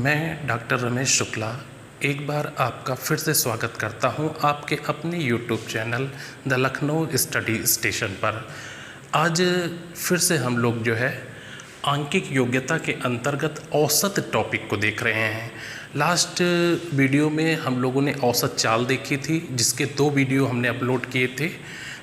मैं डॉक्टर रमेश शुक्ला एक बार आपका फिर से स्वागत करता हूं आपके अपने YouTube channel the Lucknow study station पर। आज फिर से हम लोग जो है आंकिक योग्यता के अंतर्गत औसत टॉपिक को देख रहे हैं। लास्ट वीडियो में हम लोगों ने औसत चाल देखी थी, जिसके 2 वीडियो हमने अपलोड किए थे,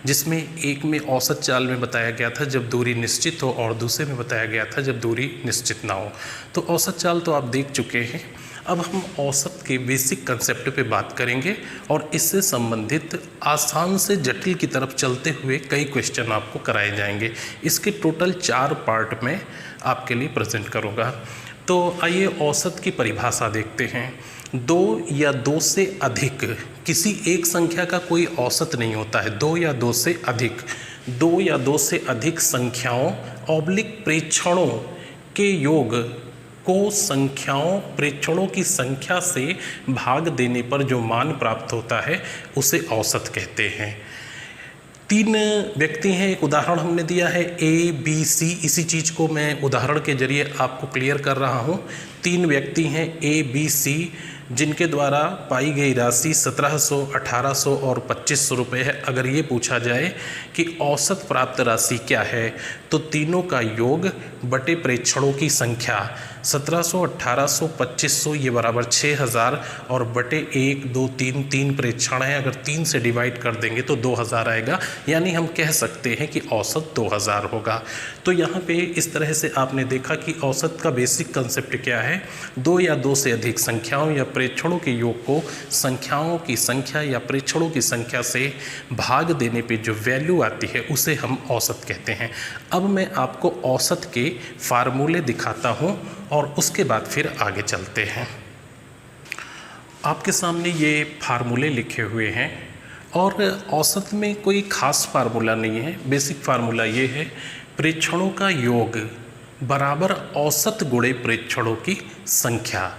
जिसमें एक में औसत चाल में बताया गया था जब दूरी निश्चित हो और दूसरे में बताया गया था जब दूरी निश्चित ना हो। तो औसत चाल तो आप देख चुके हैं। अब हम औसत के बेसिक कंसेप्ट पे बात करेंगे और इससे संबंधित आसान से जटिल की तरफ चलते हुए कई क्वेश्चन आपको कराए जाएंगे। इसके टोटल 4 पार्ट में आपके लिए प्रेजेंट करूँगा। तो आइए औसत की परिभाषा देखते हैं। 2 या 2 से अधिक किसी एक संख्या का कोई औसत नहीं होता है। 2 या 2 से अधिक 2 या 2 से अधिक संख्याओं ऑब्लिक प्रेक्षणों के योग को संख्याओं प्रेक्षणों की संख्या से भाग देने पर जो मान प्राप्त होता है उसे औसत कहते हैं। 3 व्यक्ति हैं, एक उदाहरण हमने दिया है A, B, C। इसी चीज़ को मैं उदाहरण के जरिए आपको क्लियर कर रहा हूँ। 3 व्यक्ति हैं A, B, C, जिनके द्वारा पाई गई राशि 1700, 1800 और 2500 रुपये है। अगर ये पूछा जाए कि औसत प्राप्त राशि क्या है, तो तीनों का योग बटे प्रेक्षणों की संख्या 1700, 1800, 2500 ये बराबर 6000 और बटे 1, 2, 3 प्रेक्षण है। अगर 3 से डिवाइड कर देंगे तो 2000 आएगा, यानी हम कह सकते हैं कि औसत 2000 होगा। तो यहाँ पे इस तरह से आपने देखा कि औसत का बेसिक कंसेप्ट क्या है। 2 या 2 से अधिक संख्याओं या प्रेक्षणों के योग को संख्याओं की संख्या या प्रेक्षणों की संख्या से भाग देने पे जो वैल्यू आती है उसे हम औसत कहते हैं। अब मैं आपको औसत के फार्मूले दिखाता हूँ और उसके बाद फिर आगे चलते हैं। आपके सामने ये फार्मूले लिखे हुए हैं और औसत में कोई खास फार्मूला नहीं है। बेसिक फार्मूला ये है, प्रेक्षणों का योग बराबर औसत गुणे प्रेक्षणों की संख्या।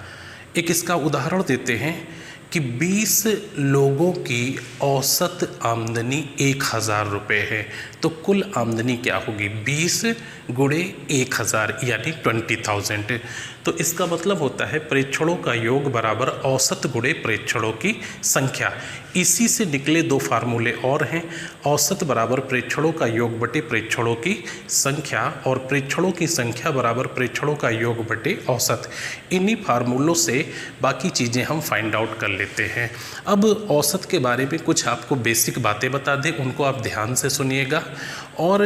एक इसका उदाहरण देते हैं कि 20 लोगों की औसत आमदनी 1000 रुपये है, तो कुल आमदनी क्या होगी? 20 गुणे 1000 यानी 20,000। तो इसका मतलब होता है प्रेक्षणों का योग बराबर औसत गुणे प्रेक्षणों की संख्या। इसी से निकले 2 फार्मूले और हैं, औसत बराबर प्रेक्षणों का योग बटे प्रेक्षणों की संख्या और प्रेक्षणों की संख्या बराबर प्रेक्षणों का योग बटे औसत। इन्हीं फार्मूलों से बाकी चीज़ें हम फाइंड आउट कर लेते हैं। अब औसत के बारे में कुछ आपको बेसिक बातें बता दें, उनको आप ध्यान से सुनिएगा। और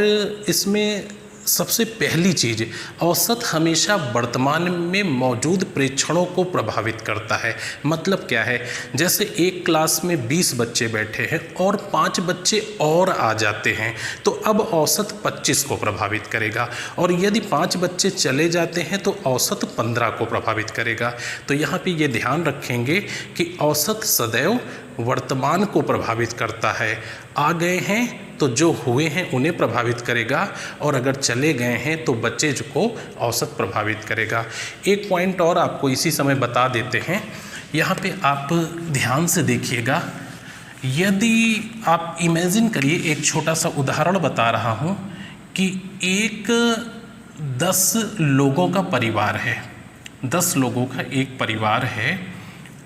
इसमें सबसे पहली चीज़, औसत हमेशा वर्तमान में मौजूद प्रेक्षणों को प्रभावित करता है। मतलब क्या है, जैसे एक क्लास में 20 बच्चे बैठे हैं और 5 बच्चे और आ जाते हैं, तो अब औसत 25 को प्रभावित करेगा, और यदि 5 बच्चे चले जाते हैं तो औसत 15 को प्रभावित करेगा। तो यहाँ पे ये ध्यान रखेंगे कि औसत सदैव वर्तमान को प्रभावित करता है। आ गए हैं तो जो हुए हैं उन्हें प्रभावित करेगा, और अगर चले गए हैं तो बच्चे को औसत प्रभावित करेगा। एक पॉइंट और आपको इसी समय बता देते हैं, यहाँ पे आप ध्यान से देखिएगा। यदि आप इमेजिन करिए, एक छोटा सा उदाहरण बता रहा हूँ कि एक 10 लोगों का परिवार है, 10 लोगों का एक परिवार है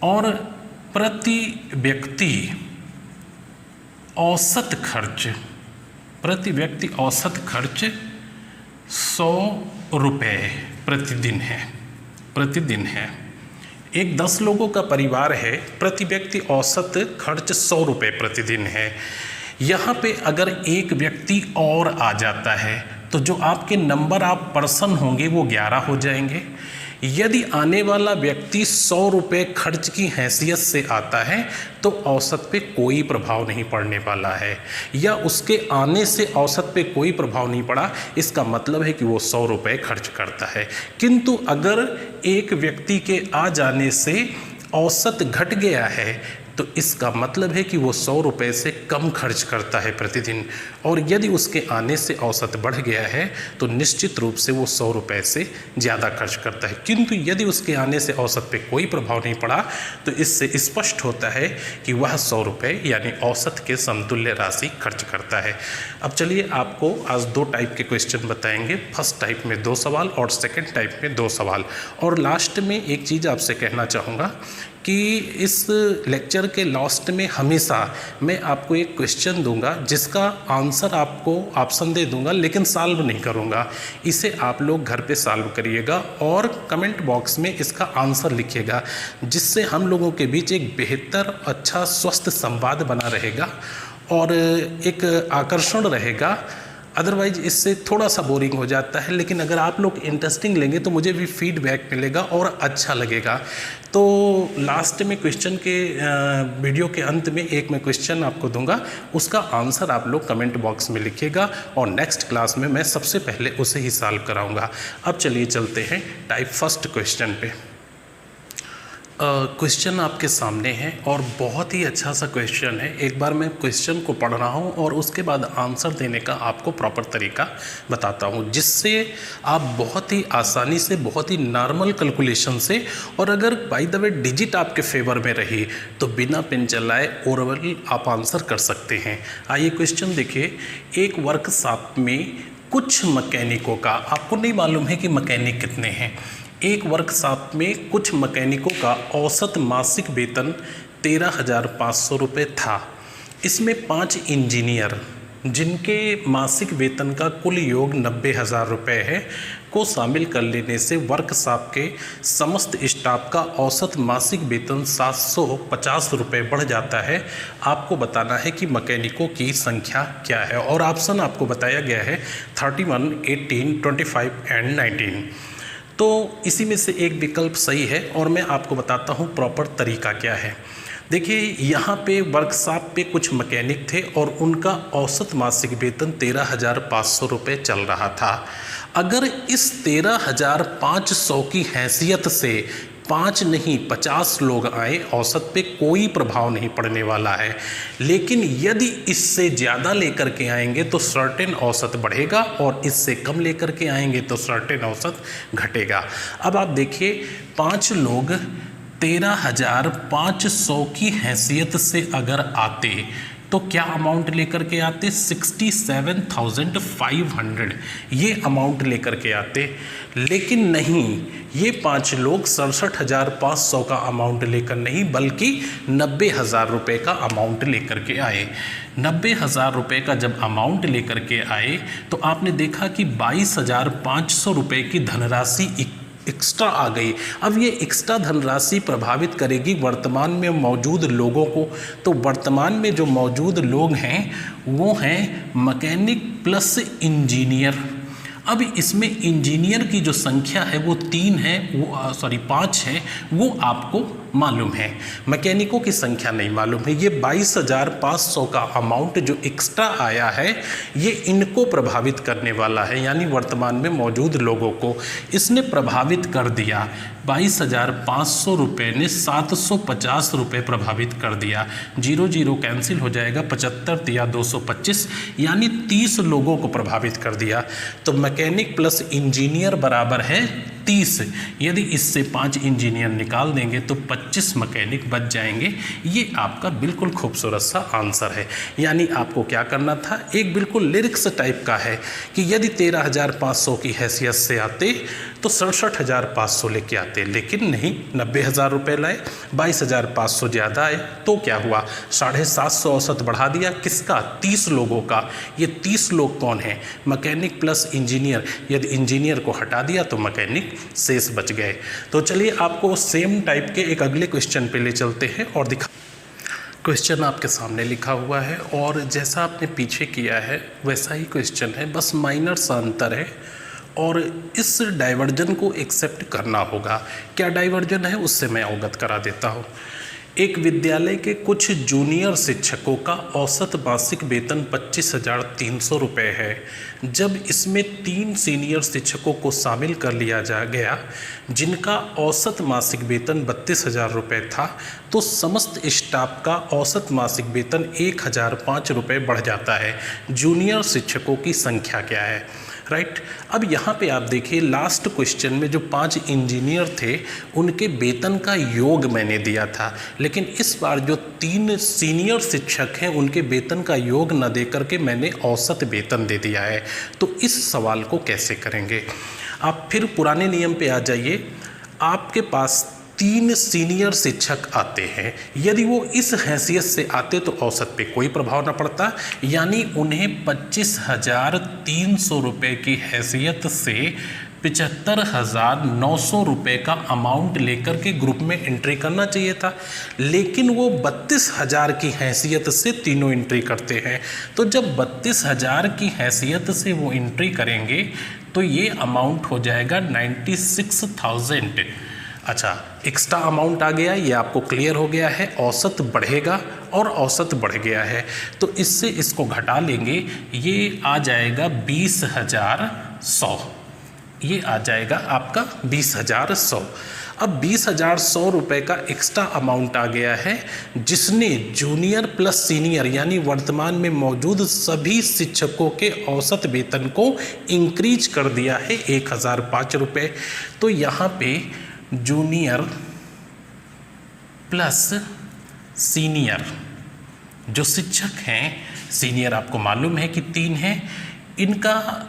और प्रति व्यक्ति औसत खर्च 100 रुपये प्रतिदिन है। एक 10 लोगों का परिवार है, प्रति व्यक्ति औसत खर्च 100 रुपये प्रतिदिन है। यहाँ पे अगर एक व्यक्ति और आ जाता है तो जो आपके नंबर आप पर्सन होंगे वो 11 हो जाएंगे। यदि आने वाला व्यक्ति 100 रुपये खर्च की हैसियत से आता है तो औसत पे कोई प्रभाव नहीं पड़ने वाला है, या उसके आने से औसत पे कोई प्रभाव नहीं पड़ा, इसका मतलब है कि वो 100 रुपये खर्च करता है। किंतु अगर एक व्यक्ति के आ जाने से औसत घट गया है तो इसका मतलब है कि वो 100 रुपये से कम खर्च करता है प्रतिदिन। और यदि उसके आने से औसत बढ़ गया है तो निश्चित रूप से वो 100 रुपये से ज़्यादा खर्च करता है। किंतु यदि उसके आने से औसत पे कोई प्रभाव नहीं पड़ा तो इससे स्पष्ट होता है कि वह 100 रुपये यानी औसत के समतुल्य राशि खर्च करता है। अब चलिए आपको आज 2 टाइप के क्वेश्चन बताएंगे। फर्स्ट टाइप में 2 सवाल और सेकंड टाइप में 2 सवाल। और लास्ट में एक चीज़ आपसे कहना चाहूँगा कि इस लेक्चर के लास्ट में हमेशा मैं आपको एक क्वेश्चन दूंगा जिसका आंसर आपको ऑप्शन दे दूंगा, लेकिन सॉल्व नहीं करूंगा। इसे आप लोग घर पे सॉल्व करिएगा और कमेंट बॉक्स में इसका आंसर लिखिएगा, जिससे हम लोगों के बीच एक बेहतर, अच्छा, स्वस्थ संवाद बना रहेगा और एक आकर्षण रहेगा। अदरवाइज इससे थोड़ा सा बोरिंग हो जाता है, लेकिन अगर आप लोग इंटरेस्टिंग लेंगे तो मुझे भी फीडबैक मिलेगा और अच्छा लगेगा। तो लास्ट में क्वेश्चन के वीडियो के अंत में एक मैं क्वेश्चन आपको दूंगा, उसका आंसर आप लोग कमेंट बॉक्स में लिखिएगा और नेक्स्ट क्लास में मैं सबसे पहले उसे ही सॉल्व कराऊंगा। अब चलिए चलते हैं टाइप फर्स्ट क्वेश्चन पे। क्वेश्चन आपके सामने है और बहुत ही अच्छा सा क्वेश्चन है। एक बार मैं क्वेश्चन को पढ़ रहा हूँ और उसके बाद आंसर देने का आपको प्रॉपर तरीका बताता हूँ, जिससे आप बहुत ही आसानी से, बहुत ही नॉर्मल कैलकुलेशन से, और अगर बाय द वे डिजिट आपके फेवर में रही तो बिना पेन चलाए ओरल आप आंसर कर सकते हैं। आइए क्वेश्चन देखिए। एक वर्कशॉप में कुछ मैकेनिकों का, आपको नहीं मालूम है कि मैकेनिक कितने हैं, एक वर्कशॉप में कुछ मैकेनिकों का औसत मासिक वेतन 13,500 रुपये था। इसमें 5 इंजीनियर, जिनके मासिक वेतन का कुल योग 90,000 रुपये है, को शामिल कर लेने से वर्कशॉप के समस्त स्टाफ का औसत मासिक वेतन 750 रुपये बढ़ जाता है। आपको बताना है कि मैकेनिकों की संख्या क्या है और ऑप्शन आपको बताया गया है 31, 18, 25 एंड 19। तो इसी में से एक विकल्प सही है और मैं आपको बताता हूँ प्रॉपर तरीका क्या है। देखिए, यहाँ पे वर्कशॉप पे कुछ मैकेनिक थे और उनका औसत मासिक वेतन 13,500 रुपये चल रहा था। अगर इस 13,500 की हैसियत से 5 नहीं 50 लोग आए, औसत पे कोई प्रभाव नहीं पड़ने वाला है। लेकिन यदि इससे ज़्यादा लेकर के आएंगे तो सर्टेन औसत बढ़ेगा और इससे कम लेकर के आएंगे तो सर्टेन औसत घटेगा। अब आप देखिए, 5 लोग 13,500 की हैसियत से अगर आते तो क्या अमाउंट लेकर के आते? 67,500 ये अमाउंट लेकर के आते। लेकिन नहीं, ये 5 लोग 67,500 का अमाउंट लेकर नहीं बल्कि 90,000 रुपये का अमाउंट लेकर के आए। 90,000 रुपये का जब अमाउंट लेकर के आए तो आपने देखा कि 22,500 रुपये की धनराशि एक्स्ट्रा आ गई। अब ये एक्स्ट्रा धनराशि प्रभावित करेगी वर्तमान में मौजूद लोगों को। तो वर्तमान में जो मौजूद लोग हैं वो हैं मैकेनिक प्लस इंजीनियर। अब इसमें इंजीनियर की जो संख्या है वो 3 है, वो 5 है, वो आपको मालूम है। मैकेनिकों की संख्या नहीं मालूम है। ये 22,500 का अमाउंट जो एक्स्ट्रा आया है ये इनको प्रभावित करने वाला है, यानी वर्तमान में मौजूद लोगों को इसने प्रभावित कर दिया। 22,500 रुपये ने 750 रुपये प्रभावित कर दिया। 0 कैंसिल हो जाएगा, 75 दिया 225, यानी 30 लोगों को प्रभावित कर दिया। तो मैकेनिक प्लस इंजीनियर बराबर है 30। यदि इससे 5 इंजीनियर निकाल देंगे तो 25 मैकेनिक बच जाएंगे। ये आपका बिल्कुल खूबसूरत सा आंसर है। यानी आपको क्या करना था, एक बिल्कुल लिरिक्स टाइप का है कि यदि 13,500 की हैसियत से आते तो 67,500 लेके आते, लेकिन नहीं, 90,000 रुपये लाए, 22,500 ज़्यादा आए तो क्या हुआ, 750 औसत बढ़ा दिया। किसका? 30 लोगों का। ये 30 लोग कौन है? Mechanic plus engineer. यदि इंजीनियर को हटा दिया तो मैकेनिक शेष बच गए। तो चलिए आपको सेम टाइप के एक अगले क्वेश्चन पे ले चलते हैं और दिखा। क्वेश्चन आपके सामने लिखा हुआ है और जैसा आपने पीछे किया है वैसा ही क्वेश्चन है, बस माइनर सा अंतर है और इस डाइवर्जन को एक्सेप्ट करना होगा। क्या डाइवर्जन है उससे मैं अवगत करा देता हूँ। एक विद्यालय के कुछ जूनियर शिक्षकों का औसत मासिक वेतन 25,300 रुपये है। जब इसमें 3 सीनियर शिक्षकों को शामिल कर लिया जा गया जिनका औसत मासिक वेतन 32,000 रुपये था, तो समस्त स्टाफ का औसत मासिक वेतन 1,005 रुपये बढ़ जाता है। जूनियर शिक्षकों की संख्या क्या है? राइट। अब यहाँ पे आप देखिए लास्ट क्वेश्चन में जो 5 इंजीनियर थे उनके वेतन का योग मैंने दिया था, लेकिन इस बार जो 3 सीनियर शिक्षक हैं उनके वेतन का योग न दे करके मैंने औसत वेतन दे दिया है। तो इस सवाल को कैसे करेंगे? आप फिर पुराने नियम पे आ जाइए। आपके पास 3 सीनियर शिक्षक आते हैं, यदि वो इस हैसियत से आते तो औसत पे कोई प्रभाव न पड़ता, यानी उन्हें 25,300 रुपये की हैसियत से 75,900 रुपये का अमाउंट लेकर के ग्रुप में एंट्री करना चाहिए था, लेकिन वो 32,000 की हैसियत से तीनों एंट्री करते हैं। तो जब 32,000 की हैसियत से वो एंट्री करेंगे तो ये अमाउंट हो जाएगा 96,000। अच्छा, एक्स्ट्रा अमाउंट आ गया, ये आपको क्लियर हो गया है। औसत बढ़ेगा और औसत बढ़ गया है, तो इससे इसको घटा लेंगे, ये आ जाएगा 20,100। ये आ जाएगा आपका 20,100। अब 20,100 रुपये का एक्स्ट्रा अमाउंट आ गया है, जिसने जूनियर प्लस सीनियर यानी वर्तमान में मौजूद सभी शिक्षकों के औसत वेतन को इंक्रीज कर दिया है 1,005 रुपये। तो यहाँ पे जूनियर प्लस सीनियर जो शिक्षक हैं, सीनियर आपको मालूम है कि 3 हैं, इनका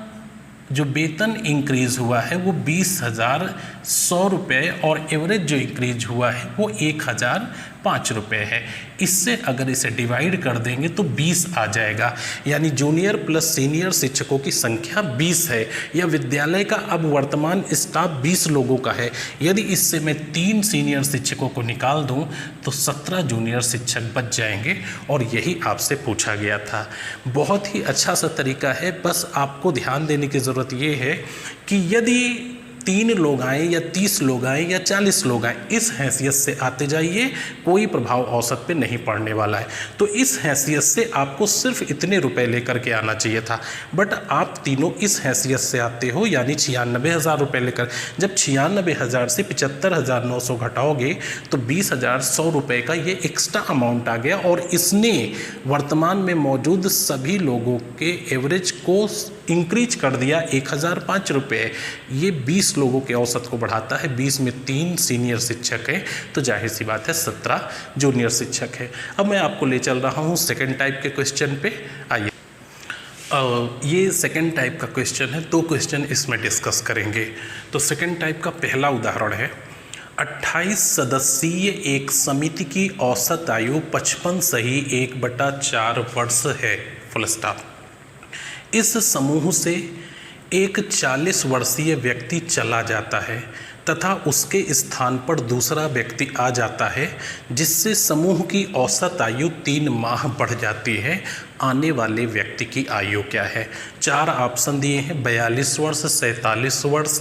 जो वेतन इंक्रीज हुआ है वो 20,100 रुपये और एवरेज जो इंक्रीज हुआ है वो 1,005 रुपये है। इससे अगर इसे डिवाइड कर देंगे तो 20 आ जाएगा, यानी जूनियर प्लस सीनियर शिक्षकों की संख्या 20 है, या विद्यालय का अब वर्तमान स्टाफ 20 लोगों का है। यदि इससे मैं 3 सीनियर शिक्षकों को निकाल दूं तो 17 जूनियर शिक्षक बच जाएंगे, और यही आपसे पूछा गया था। बहुत ही अच्छा सा तरीका है, बस आपको ध्यान देने की ज़रूरत ये है कि यदि 3 लोग आए या 30 लोग आए या 40 लोग आए, इस हैसियत से आते जाइए, कोई प्रभाव औसत पे नहीं पड़ने वाला है। तो इस हैसियत से आपको सिर्फ इतने रुपए लेकर के आना चाहिए था, बट आप तीनों इस हैसियत से आते हो, यानी 96,000 रुपये लेकर। जब 96,000 से 75,900 घटाओगे तो 20,100 रुपये का ये एक्स्ट्रा अमाउंट आ गया, और इसने वर्तमान में मौजूद सभी लोगों के एवरेज को इंक्रीज कर दिया 1,005 रुपये। ये 20 लोगों के औसत को बढ़ाता है। 20 में 3 सीनियर शिक्षक हैं, तो जाहिर सी बात है 17 जूनियर शिक्षक है। अब मैं आपको ले चल रहा हूँ सेकंड टाइप के क्वेश्चन पे। आइए, ये सेकंड टाइप का क्वेश्चन है, 2 क्वेश्चन इसमें डिस्कस करेंगे। तो सेकंड टाइप का पहला उदाहरण है, 28 सदस्यीय एक समिति की औसत आयु 55 सही 1/4 वर्ष है, फुल स्टॉप। इस समूह से एक 40 वर्षीय व्यक्ति चला जाता है तथा उसके स्थान पर दूसरा व्यक्ति आ जाता है, जिससे समूह की औसत आयु 3 माह बढ़ जाती है। आने वाले व्यक्ति की आयु क्या है? 4 ऑप्शन दिए हैं, 42 वर्ष, 47 वर्ष,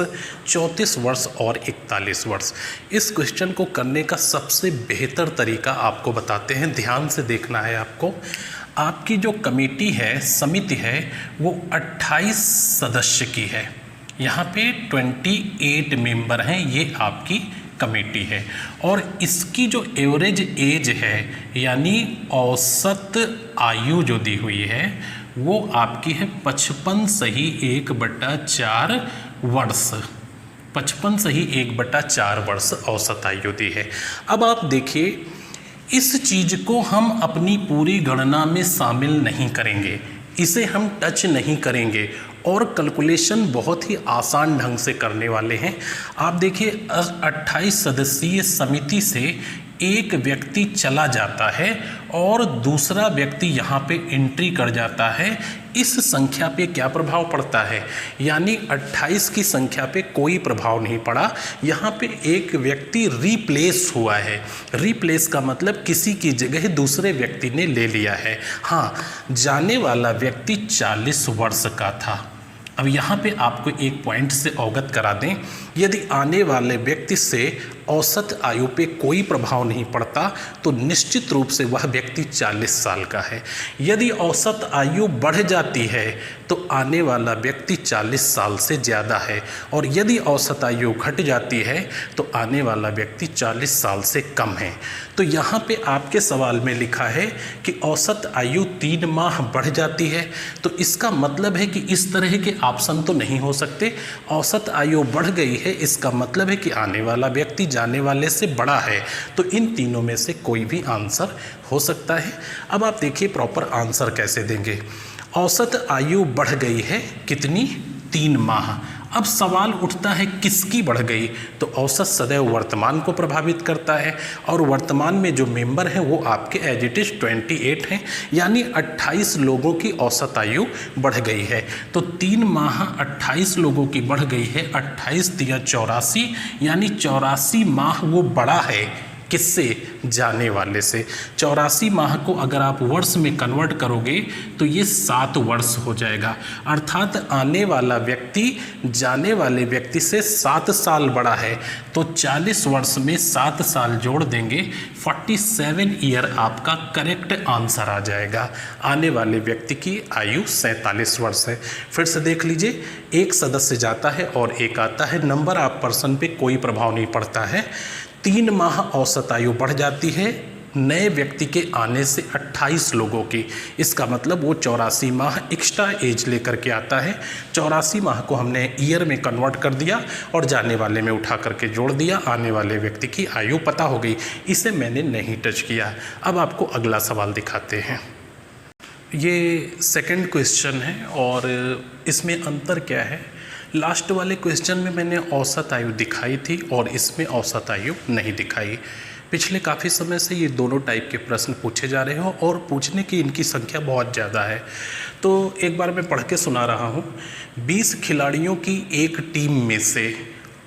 34 वर्ष और 41 वर्ष। इस क्वेश्चन को करने का सबसे बेहतर तरीका आपको बताते हैं, ध्यान से देखना है आपको। आपकी जो कमेटी है, समिति है, वो 28 सदस्य की है। यहाँ पे 28 मेंबर हैं, ये आपकी कमेटी है, और इसकी जो एवरेज एज है यानी औसत आयु जो दी हुई है वो आपकी है 55 सही 1/4 वर्ष। 55 सही 1/4 वर्ष औसत आयु दी है। अब आप देखिए, इस चीज़ को हम अपनी पूरी गणना में शामिल नहीं करेंगे, इसे हम टच नहीं करेंगे, और कैलकुलेशन बहुत ही आसान ढंग से करने वाले हैं। आप देखिए, 28 सदस्यीय समिति से एक व्यक्ति चला जाता है और दूसरा व्यक्ति यहाँ पे एंट्री कर जाता है। इस संख्या पे क्या प्रभाव पड़ता है? यानी 28 की संख्या पे कोई प्रभाव नहीं पड़ा, यहाँ पे एक व्यक्ति रिप्लेस हुआ है। रिप्लेस का मतलब किसी की जगह दूसरे व्यक्ति ने ले लिया है। हाँ, जाने वाला व्यक्ति 40 वर्ष का था। अब यहाँ पे आपको एक पॉइंट से अवगत करा दें, यदि आने वाले व्यक्ति से औसत आयु पे कोई प्रभाव नहीं पड़ता, तो निश्चित रूप से वह व्यक्ति 40 साल का है। यदि औसत आयु बढ़ जाती है तो आने वाला व्यक्ति 40 साल से ज़्यादा है, और यदि औसत आयु घट जाती है तो आने वाला व्यक्ति 40 साल से कम है। तो यहाँ पे आपके सवाल में लिखा है कि औसत आयु 3 माह बढ़ जाती है, तो इसका मतलब है कि इस तरह के ऑप्शन तो नहीं हो सकते। औसत आयु बढ़ गई है, इसका मतलब है कि आने वाला व्यक्ति जाने वाले से बड़ा है, तो इन तीनों में से कोई भी आंसर हो सकता है। अब आप देखिए प्रॉपर आंसर कैसे देंगे। औसत आयु बढ़ गई है कितनी? 3 माह। अब सवाल उठता है किसकी बढ़ गई, तो औसत सदैव वर्तमान को प्रभावित करता है, और वर्तमान में जो मेंबर हैं वो आपके एज इट इज 28 हैं, यानी 28 लोगों की औसत आयु बढ़ गई है। तो 3 माह 28 लोगों की बढ़ गई है, 28 × 84, यानी 84 माह वो बड़ा है। किससे? जाने वाले से। 84 माह को अगर आप वर्ष में कन्वर्ट करोगे तो ये 7 वर्ष हो जाएगा, अर्थात आने वाला व्यक्ति जाने वाले व्यक्ति से 7 साल बड़ा है। तो 40 वर्ष में 7 साल जोड़ देंगे, 47 ईयर आपका करेक्ट आंसर आ जाएगा। आने वाले व्यक्ति की आयु 47 वर्ष है। फिर से देख लीजिए, एक सदस्य जाता है और एक आता है, नंबर ऑफ पर्सन पे कोई प्रभाव नहीं पड़ता है। 3 माह औसत आयु बढ़ जाती है नए व्यक्ति के आने से 28 लोगों की, इसका मतलब वो 84 माह एक्स्ट्रा एज लेकर के आता है। 84 माह को हमने ईयर में कन्वर्ट कर दिया और जाने वाले में उठा करके जोड़ दिया, आने वाले व्यक्ति की आयु पता हो गई। इसे मैंने नहीं टच किया। अब आपको अगला सवाल दिखाते हैं। ये सेकंड क्वेश्चन है और इसमें अंतर क्या है, लास्ट वाले क्वेश्चन में मैंने औसत आयु दिखाई थी और इसमें औसत आयु नहीं दिखाई। पिछले काफ़ी समय से ये दोनों टाइप के प्रश्न पूछे जा रहे हो और पूछने की इनकी संख्या बहुत ज़्यादा है। तो एक बार मैं पढ़ के सुना रहा हूँ। 20 खिलाड़ियों की एक टीम में से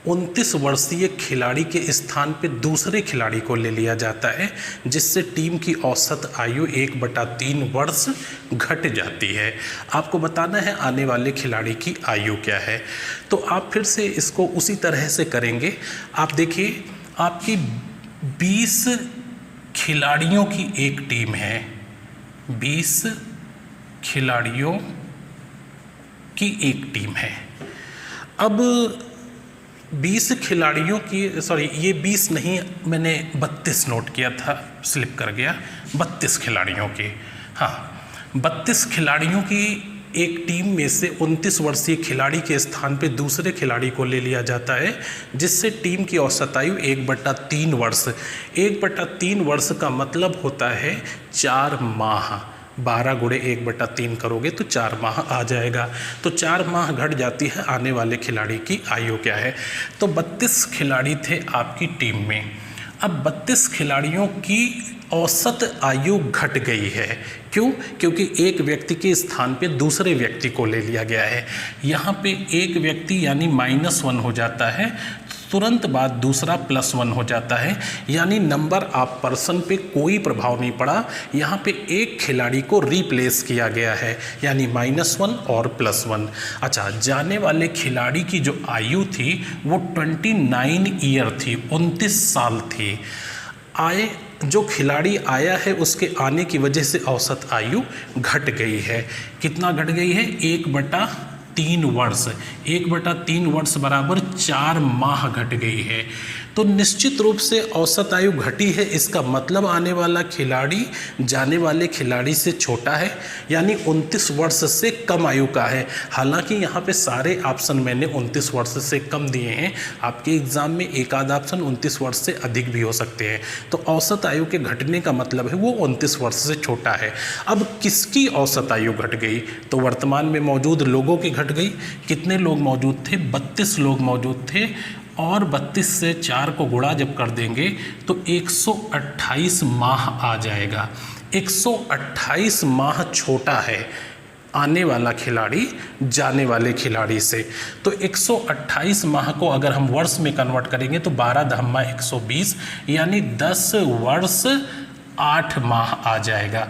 29 वर्षीय खिलाड़ी के स्थान पे दूसरे खिलाड़ी को ले लिया जाता है, जिससे टीम की औसत आयु 1/3 वर्ष घट जाती है। आपको बताना है आने वाले खिलाड़ी की आयु क्या है। तो आप फिर से इसको उसी तरह से करेंगे। आप देखिए, आपकी 20 खिलाड़ियों की एक टीम है, 20 खिलाड़ियों की एक टीम है। अब 20 खिलाड़ियों की, सॉरी ये 20 नहीं, मैंने 32 नोट किया था, स्लिप कर गया। 32 खिलाड़ियों की, हाँ 32 खिलाड़ियों की एक टीम में से 29 वर्षीय खिलाड़ी के स्थान पे दूसरे खिलाड़ी को ले लिया जाता है, जिससे टीम की औसत आयु 1/3 वर्ष। 1/3 वर्ष का मतलब होता है 4 माह। 12 × 1/3 करोगे तो 4 माह आ जाएगा। तो 4 माह घट जाती है। आने वाले खिलाड़ी की आयु क्या है? तो 32 खिलाड़ी थे आपकी टीम में। अब 32 खिलाड़ियों की औसत आयु घट गई है। क्यों? क्योंकि एक व्यक्ति के स्थान पे दूसरे व्यक्ति को ले लिया गया है। यहाँ पे एक व्यक्ति यानी -1 हो जाता है, तुरंत बाद दूसरा +1 हो जाता है, यानी नंबर ऑफ पर्सन पे कोई प्रभाव नहीं पड़ा। यहाँ पे एक खिलाड़ी को रिप्लेस किया गया है, यानी -1 और +1। अच्छा, जाने वाले खिलाड़ी की जो आयु थी वो 29 ईयर थी, 29 साल थी। जो खिलाड़ी आया है उसके आने की वजह से औसत आयु घट गई है। कितना घट गई है? 1/3 वर्ष। 1/3 वर्ष बराबर 4 माह घट गई है। तो निश्चित रूप से औसत आयु घटी है, इसका मतलब आने वाला खिलाड़ी जाने वाले खिलाड़ी से छोटा है, यानी 29 वर्ष से कम आयु का है। हालांकि यहाँ पे सारे ऑप्शन मैंने 29 वर्ष से कम दिए हैं। आपके एग्जाम में एक आध ऑप्शन 29 वर्ष से अधिक भी हो सकते हैं। तो औसत आयु के घटने का मतलब है वो 29 वर्ष से छोटा है। अब किसकी औसत आयु घट गई? तो वर्तमान में मौजूद लोगों की घट गई। कितने लोग मौजूद थे? 32 लोग मौजूद थे, और 32 से 4 को गुणा जब कर देंगे तो 128 माह आ जाएगा। 128 माह छोटा है आने वाला खिलाड़ी जाने वाले खिलाड़ी से। तो 128 माह को अगर हम वर्ष में कन्वर्ट करेंगे तो 12 × 120 यानी 10 वर्ष 8 माह आ जाएगा।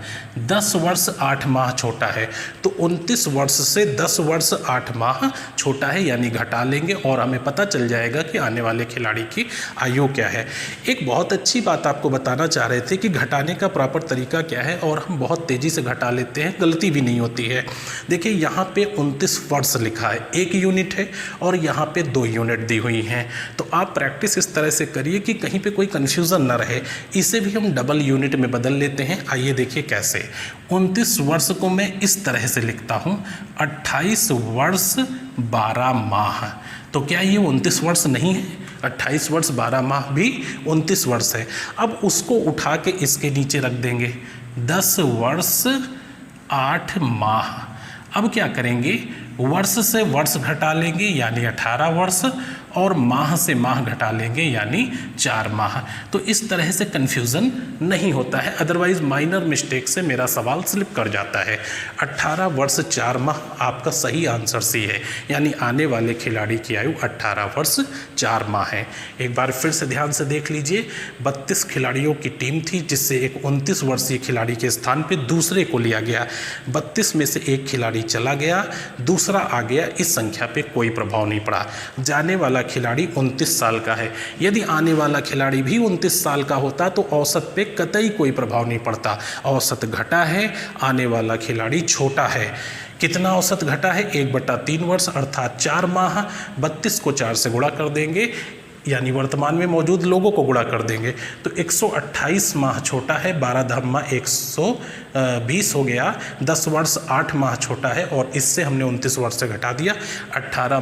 10 वर्ष 8 माह छोटा है, तो 29 वर्ष से 10 वर्ष 8 माह छोटा है, यानी घटा लेंगे और हमें पता चल जाएगा कि आने वाले खिलाड़ी की आयु क्या है। एक बहुत अच्छी बात आपको बताना चाह रहे थे कि घटाने का प्रॉपर तरीका क्या है, और हम बहुत तेज़ी से घटा लेते हैं, गलती भी नहीं होती है। देखिए यहाँ पे 29 वर्ष लिखा है, 1 यूनिट है, और यहाँ पे 2 यूनिट दी हुई हैं। तो आप प्रैक्टिस इस तरह से करिए कि कहीं पे कोई कन्फ्यूज़न ना रहे। इसे भी हम डबल यूनिट में बदल लेते हैं। आइए देखिए कैसे। 29 वर्ष को मैं इस तरह से लिखता हूँ 28 वर्ष 12 माह। तो क्या ये 29 वर्ष नहीं है? 28 वर्ष 12 माह भी 29 वर्ष है। अब उसको उठा के इसके नीचे रख देंगे 10 वर्ष 8 माह। अब क्या करेंगे, वर्ष से वर्ष घटा लेंगे यानी 18 वर्ष, और माह से माह घटा लेंगे यानी 4 माह। तो इस तरह से कन्फ्यूज़न नहीं होता है, अदरवाइज़ माइनर मिस्टेक से मेरा सवाल स्लिप कर जाता है। 18 वर्ष 4 माह आपका सही आंसर सी है, यानी आने वाले खिलाड़ी की आयु 18 वर्ष 4 माह है। एक बार फिर से ध्यान से देख लीजिए, 32 खिलाड़ियों की टीम थी, जिससे एक 29 वर्षीय खिलाड़ी के स्थान पर दूसरे को लिया गया। 32 में से एक खिलाड़ी चला गया, दूसरा आ गया, इस संख्या पे कोई प्रभाव नहीं पड़ा। जाने वाला खिलाड़ी 29 साल का है। यदि आने वाला खिलाड़ी भी 29 साल का होता तो औसत पे कतई कोई प्रभाव नहीं पड़ता। औसत घटा है, आने वाला खिलाड़ी छोटा है। कितना औसत घटा है? 1/3 वर्ष अर्थात 4 माह। 32 को 4 से गुणा कर देंगे, यानी वर्तमान में मौजूद लोगों को गुणा कर देंगे, तो 128 माह छोटा है। 12 धामा 120 हो गया। 10 वर्ष 8 माह छोटा है, और इससे हमने 29 वर्ष से घटा दिया। 18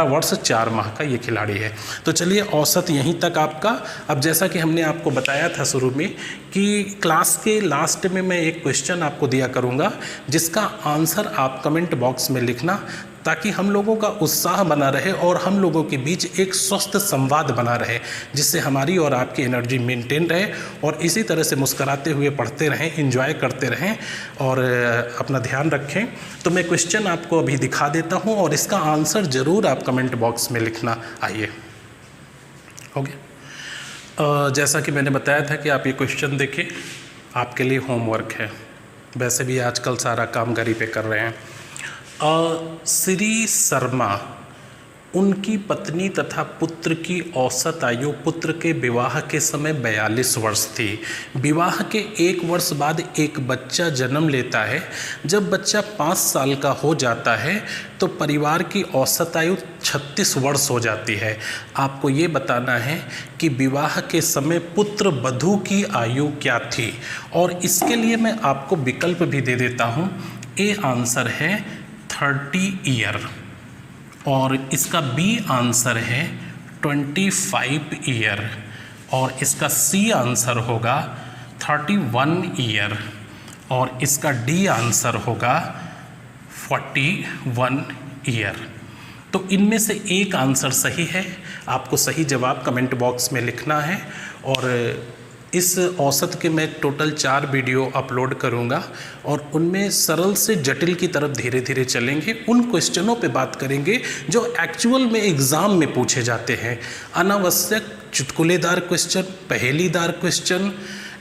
वर्ष 4 माह का ये खिलाड़ी है। तो चलिए, औसत यहीं तक आपका। अब जैसा कि हमने आपको बताया था शुरू में कि क्लास के लास्ट में मैं एक क्वेश्चन आपको दिया करूँगा, जिसका आंसर आप कमेंट बॉक्स में लिखना, ताकि हम लोगों का उत्साह बना रहे और हम लोगों के बीच एक स्वस्थ संवाद बना रहे, जिससे हमारी और आपकी एनर्जी मेंटेन रहे, और इसी तरह से मुस्कुराते हुए पढ़ते रहें, एंजॉय करते रहें और अपना ध्यान रखें। तो मैं क्वेश्चन आपको अभी दिखा देता हूं, और इसका आंसर ज़रूर आप कमेंट बॉक्स में लिखना। आइए, हो गया। जैसा कि मैंने बताया था कि आप ये क्वेश्चन देखें, आपके लिए होमवर्क है। वैसे भी आजकल सारा काम घर ही पे कर रहे हैं। श्री शर्मा, उनकी पत्नी तथा पुत्र की औसत आयु पुत्र के विवाह के समय 42 वर्ष थी। विवाह के 1 वर्ष बाद एक बच्चा जन्म लेता है। जब बच्चा 5 साल का हो जाता है तो परिवार की औसत आयु 36 वर्ष हो जाती है। आपको ये बताना है कि विवाह के समय पुत्र वधू की आयु क्या थी, और इसके लिए मैं आपको विकल्प भी दे देता हूँ। ए आंसर है 30 ईयर, और इसका बी आंसर है 25 ईयर, और इसका सी आंसर होगा 31 ईयर, और इसका डी आंसर होगा 41 ईयर। तो इनमें से एक आंसर सही है। आपको सही जवाब कमेंट बॉक्स में लिखना है, और इस औसत के मैं टोटल 4 वीडियो अपलोड करूंगा, और उनमें सरल से जटिल की तरफ धीरे धीरे चलेंगे। उन क्वेश्चनों पे बात करेंगे जो एक्चुअल में एग्ज़ाम में पूछे जाते हैं। अनावश्यक चुटकुलेदार क्वेश्चन, पहेलीदार क्वेश्चन,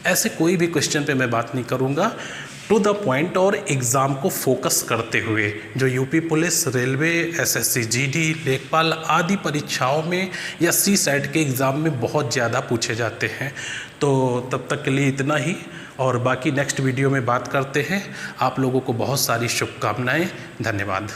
ऐसे कोई भी क्वेश्चन पे मैं बात नहीं करूंगा। टू द पॉइंट और एग्ज़ाम को फोकस करते हुए, जो UP police, railway, SSC GD, लेखपाल आदि परीक्षाओं में या CSAT के एग्ज़ाम में बहुत ज़्यादा पूछे जाते हैं। तो तब तक के लिए इतना ही, और बाकी नेक्स्ट वीडियो में बात करते हैं। आप लोगों को बहुत सारी शुभकामनाएं। धन्यवाद।